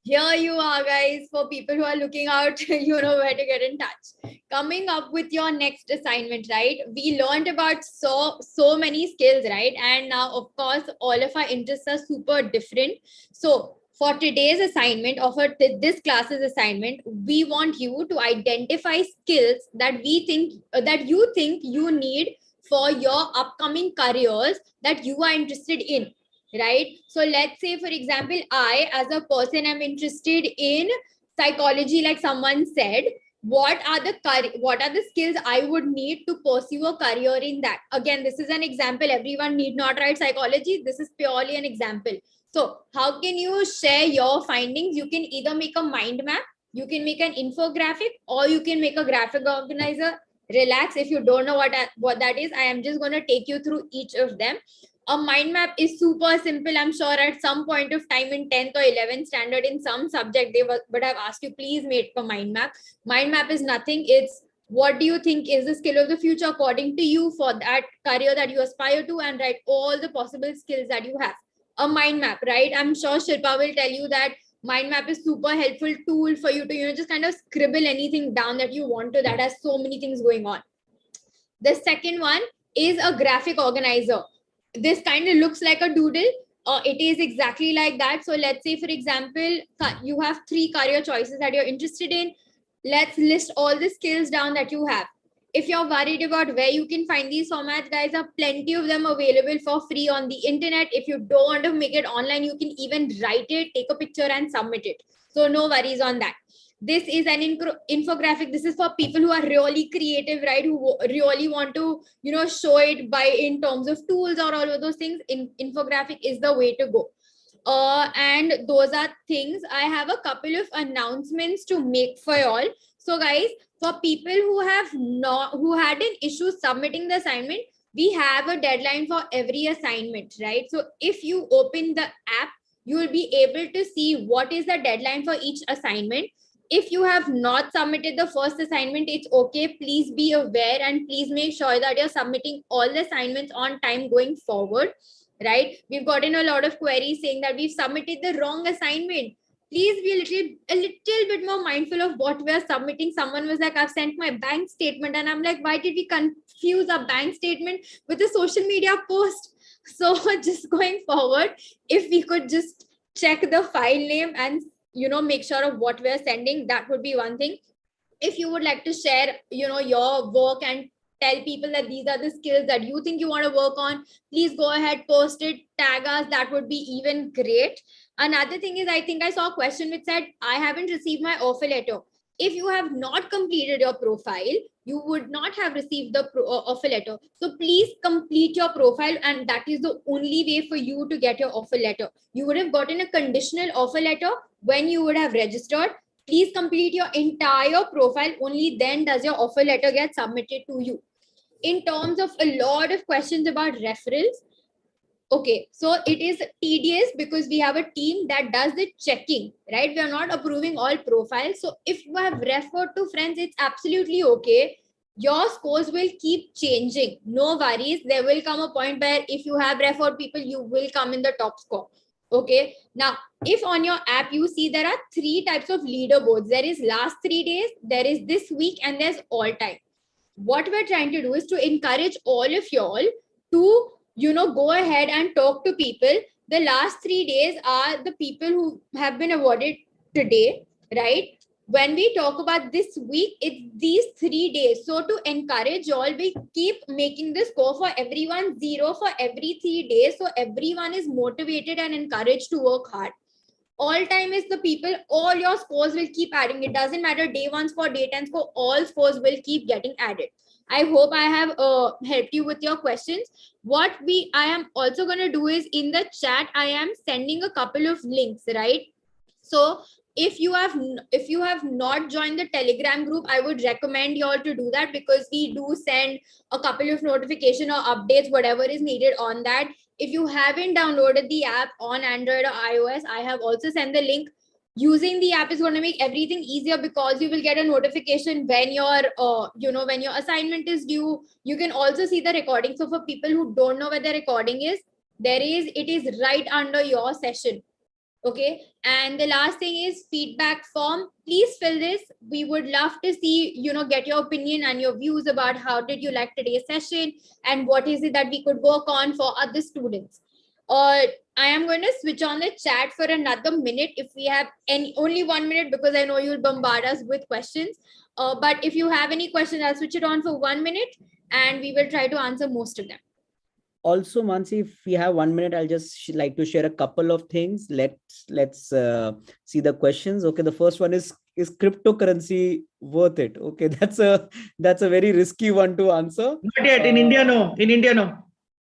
Here you are, guys. For people who are looking out, you know where to get in touch. Coming up with your next assignment, right? We learned about so many skills, right? And now, of course, all of our interests are super different. So for today's assignment, or for this class's assignment, we want you to identify skills that we think that you think you need for your upcoming careers that you are interested in. Right? So let's say, for example, I, as a person, am interested in psychology, like someone said. What are the skills I would need to pursue a career in that? Again, this is an example. Everyone need not write psychology. This is purely an example. So how can you share your findings? You can either make a mind map, you can make an infographic, or you can make a graphic organizer. Relax, if you don't know what that is, I am just going to take you through each of them. A mind map is super simple. I'm sure at some point of time in 10th or 11th standard in some subject they would have asked you, please make a mind map. Mind map is nothing. It's what do you think is the skill of the future according to you for that career that you aspire to, and write all the possible skills that you have. A mind map, right? I'm sure Shilpa will tell you that mind map is super helpful tool for you to just kind of scribble anything down that you want to, that has so many things going on. The second one is a graphic organizer. This kind of looks like a doodle. It is exactly like that. So let's say, for example, you have 3 career choices that you're interested in. Let's list all the skills down that you have. If you're worried about where you can find these formats, guys, are plenty of them available for free on the internet. If you don't want to make it online, you can even write it, take a picture and submit it. So no worries on that. This is an infographic. This is for people who are really creative, right? Who really want to, show it by in terms of tools or all of those things. Infographic is the way to go. And those are things. I have a couple of announcements to make for y'all. So guys, for people who had an issue submitting the assignment, we have a deadline for every assignment, right? So if you open the app, you will be able to see what is the deadline for each assignment. If you have not submitted the first assignment, it's okay. Please be aware and please make sure that you're submitting all the assignments on time going forward, right? We've gotten a lot of queries saying that we've submitted the wrong assignment. Please be a little bit more mindful of what we're submitting. Someone was like, I've sent my bank statement. And I'm like, why did we confuse a bank statement with a social media post? So just going forward, if we could just check the file name and make sure of what we're sending, that would be one thing. If you would like to share your work and tell people that these are the skills that you think you want to work on, please go ahead, post it, tag us. That would be even great. Another thing is, I think I saw a question which said, I haven't received my offer letter. If you have not completed your profile, you would not have received the offer letter. So please complete your profile, and that is the only way for you to get your offer letter. You would have gotten a conditional offer letter when you would have registered. Please complete your entire profile. Only then does your offer letter get submitted to you. In terms of a lot of questions about referrals, okay, so it is tedious because we have a team that does the checking, right? We are not approving all profiles. So if you have referred to friends, it's absolutely okay. Your scores will keep changing. No worries. There will come a point where if you have referred people, you will come in the top score. Okay. Now, if on your app you see there are 3 types of leaderboards, there is last 3 days, there is this week, and there's all time. What we're trying to do is to encourage all of y'all to go ahead and talk to people. The last 3 days are the people who have been awarded today, right? When we talk about this week, it's these 3 days. So to encourage y'all, we keep making the score for everyone 0 for every 3 days. So everyone is motivated and encouraged to work hard. All time is the people, all your scores will keep adding. It doesn't matter day 1 score, day 10 score, all scores will keep getting added. I hope I have helped you with your questions. What I am also going to do is in the chat, I am sending a couple of links, right? So if you have not joined the Telegram group, I would recommend you all to do that, because we do send a couple of notification or updates, whatever is needed on that. If you haven't downloaded the app on Android or iOS, I have also sent the link. Using the app is going to make everything easier, because you will get a notification when your when your assignment is due. You can also see the recording. So for people who don't know where the recording is, it is right under your session. Okay. And the last thing is feedback form. Please fill this. We would love to see, get your opinion and your views about how did you like today's session and what is it that we could work on for other students. I am going to switch on the chat for another minute if we have only 1 minute, because I know you'll bombard us with questions. But if you have any questions, I'll switch it on for 1 minute and we will try to answer most of them. Also, Mansi, if we have 1 minute, I'll just like to share a couple of things. Let's see the questions. Okay, the first one is cryptocurrency worth it? Okay, that's a very risky one to answer. Not yet. In India, no. In India, no.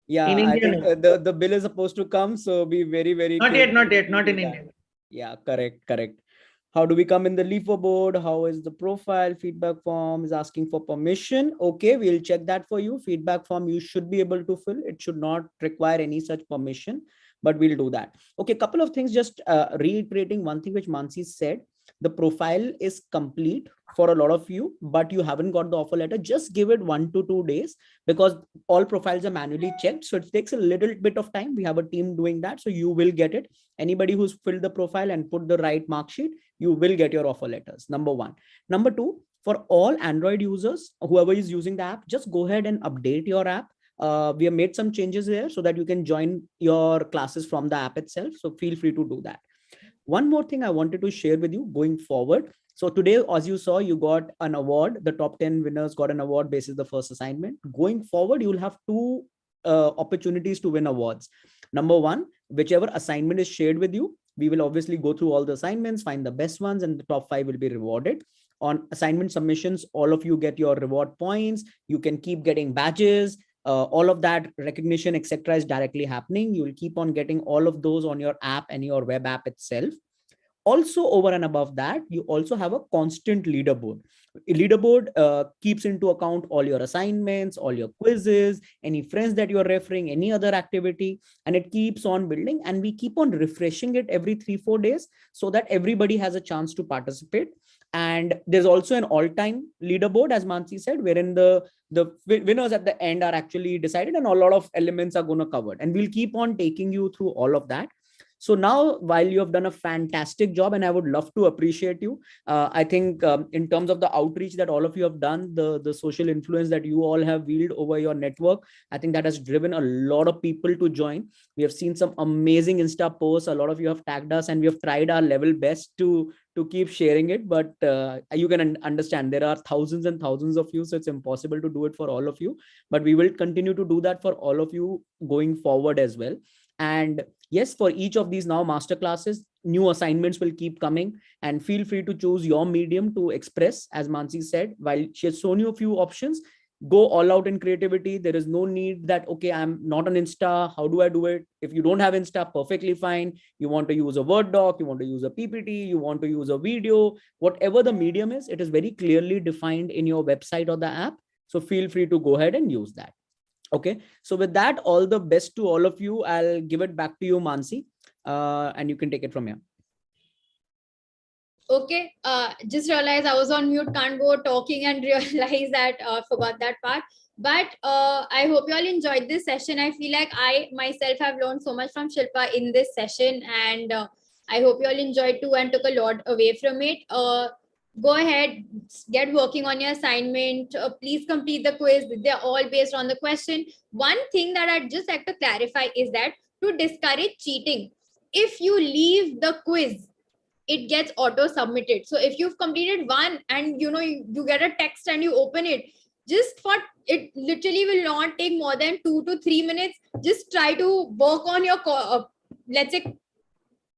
Yeah, In I India, think no. the bill is supposed to come, so be very, very Not yet, careful not when yet, you not do in that. India. Yeah, correct. How do we come in the leaderboard? How is the profile? Feedback form is asking for permission. Okay, we'll check that for you. Feedback form you should be able to fill. It should not require any such permission, but we'll do that. Okay, couple of things. Just reiterating one thing which Mansi said. The profile is complete for a lot of you, but you haven't got the offer letter. Just give it 1 to 2 days, because all profiles are manually checked, so it takes a little bit of time. We have a team doing that, so you will get it. Anybody who's filled the profile and put the right mark sheet, you will get your offer letters. Number one. Number two, for all Android users, whoever is using the app, just go ahead and update your app. We have made some changes there so that you can join your classes from the app itself, so feel free to do that. One more thing I wanted to share with you going forward. So today, as you saw, you got an award. The top 10 winners got an award basis the first assignment. Going forward, you will have two opportunities to win awards. Number one, whichever assignment is shared with you, we will obviously go through all the assignments, find the best ones, and the top 5 will be rewarded. On assignment submissions, all of you get your reward points. You can keep getting badges. All of that recognition, etc., is directly happening. You will keep on getting all of those on your app and your web app itself. Also, over and above that, you also have a constant leaderboard. Leaderboard keeps into account all your assignments, all your quizzes, any friends that you're referring, any other activity, and it keeps on building, and we keep on refreshing it every 3-4 days so that everybody has a chance to participate. And there's also an all-time leaderboard, as Mansi said, wherein the winners at the end are actually decided, and a lot of elements are going to covered, and we'll keep on taking you through all of that. So now, while you have done a fantastic job, and I would love to appreciate you, I think in terms of the outreach that all of you have done, the social influence that you all have wielded over your network, I think that has driven a lot of people to join. We have seen some amazing Insta posts. A lot of you have tagged us, and we have tried our level best to keep sharing it. But you can understand there are thousands and thousands of you, so it's impossible to do it for all of you. But we will continue to do that for all of you going forward as well. And yes, for each of these now master classes, new assignments will keep coming, and feel free to choose your medium to express. As Mansi said, while she has shown you a few options, go all out in creativity. There is no need that, okay, I'm not on Insta, how do I do it? If you don't have Insta, perfectly fine. You want to use a Word doc, you want to use a PPT, you want to use a video, whatever the medium is, it is very clearly defined in your website or the app. So feel free to go ahead and use that. Okay, so with that, all the best to all of you. I'll give it back to you, Mansi, and you can take it from here. Okay, just realized I was on mute, can't go talking and realize that forgot that part. But I hope you all enjoyed this session. I feel like I myself have learned so much from Shilpa in this session, and I hope you all enjoyed too and took a lot away from it. Go ahead, get working on your assignment. Please complete the quiz. They're all based on the question. One thing that I'd just like to clarify is that to discourage cheating, if you leave the quiz, it gets auto submitted. So if you've completed one and you get a text and you open it, just for it literally will not take more than 2 to 3 minutes. Just try to work on your let's say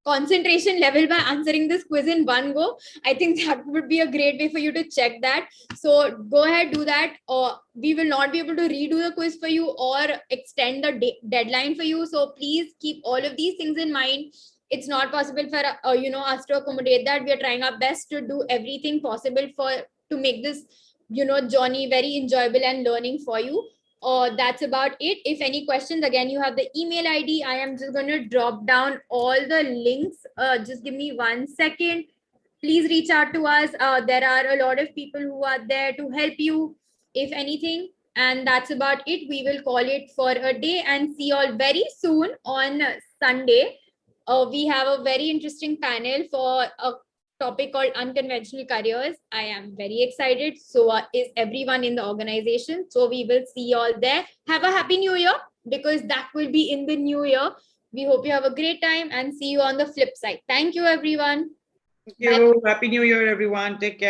concentration level by answering this quiz in one go. I think that would be a great way for you to check that. So go ahead, do that, or we will not be able to redo the quiz for you or extend the deadline for you. So please keep all of these things in mind. It's not possible for us to accommodate that. We are trying our best to do everything possible to make this journey very enjoyable and learning for you. That's about it. If any questions, again, you have the email ID. I am just going to drop down all the links. Just give me 1 second. Please reach out to us. There are a lot of people who are there to help you, if anything. And that's about it. We will call it for a day and see you all very soon on Sunday. We have a very interesting panel for a topic called unconventional careers. I am very excited. So is everyone in the organization. So we will see you all there. Have a happy new year, because that will be in the new year. We hope you have a great time and see you on the flip side. Thank you, everyone. Thank you. Happy New Year, everyone. Take care.